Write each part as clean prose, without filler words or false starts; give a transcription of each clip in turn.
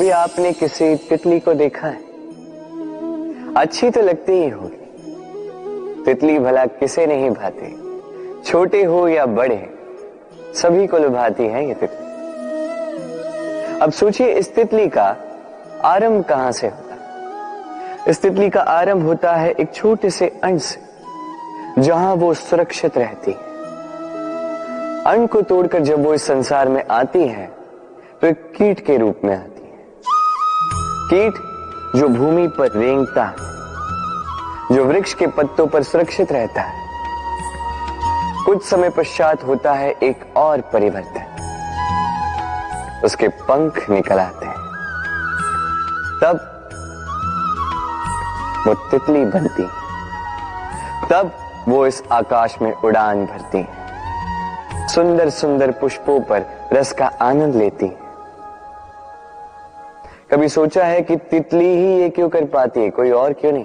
कभी आपने किसी तितली को देखा है? अच्छी तो लगती ही होगी। तितली भला किसे नहीं भाती, छोटे हो या बड़े, सभी को लुभाती है ये तितली। अब सोचिए, इस तितली का आरंभ कहां से होता है? इस तितली का आरंभ होता है एक छोटे से अंड से, जहां वो सुरक्षित रहती है। अंड को तोड़कर जब वो इस संसार में आती है तो एक कीट के रूप में आती है। कीट जो भूमि पर रेंगता है, जो वृक्ष के पत्तों पर सुरक्षित रहता है। कुछ समय पश्चात होता है एक और परिवर्तन, उसके पंख निकल आते हैं। तब वो तितली बनती है। तब वो इस आकाश में उड़ान भरती है, सुंदर सुंदर पुष्पों पर रस का आनंद लेती है। कभी सोचा है कि तितली ही ये क्यों कर पाती है, कोई और क्यों नहीं?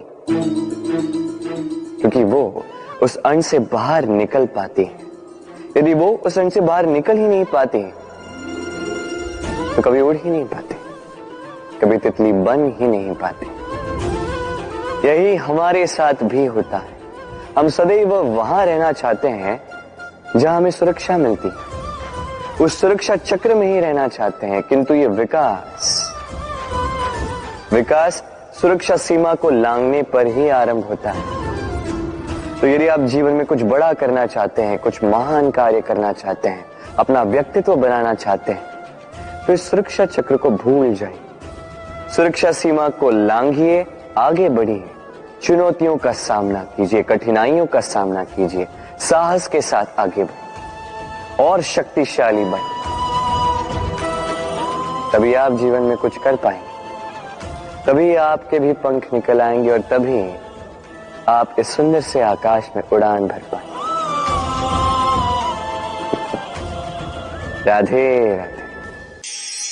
क्योंकि वो उस अंड से बाहर निकल पाती है। यदि वो उस अंड से बाहर निकल ही नहीं पाती तो कभी उड़ ही नहीं पाती, कभी तितली बन ही नहीं पाती। यही हमारे साथ भी होता है। हम सदैव वहां रहना चाहते हैं जहां हमें सुरक्षा मिलती है, उस सुरक्षा चक्र में ही रहना चाहते हैं, किंतु ये विकास सुरक्षा सीमा को लांघने पर ही आरंभ होता है। तो यदि आप जीवन में कुछ बड़ा करना चाहते हैं, कुछ महान कार्य करना चाहते हैं, अपना व्यक्तित्व बनाना चाहते हैं, तो इस सुरक्षा चक्र को भूल जाइए। सुरक्षा सीमा को लांघिए, आगे बढ़िए, चुनौतियों का सामना कीजिए, कठिनाइयों का सामना कीजिए, साहस के साथ आगे बढ़िए और शक्तिशाली बनिए। तभी आप जीवन में कुछ कर पाएंगे, तभी आपके भी पंख निकल आएंगे और तभी आप इस सुंदर से आकाश में उड़ान भर पाएंगे। राधे राधे।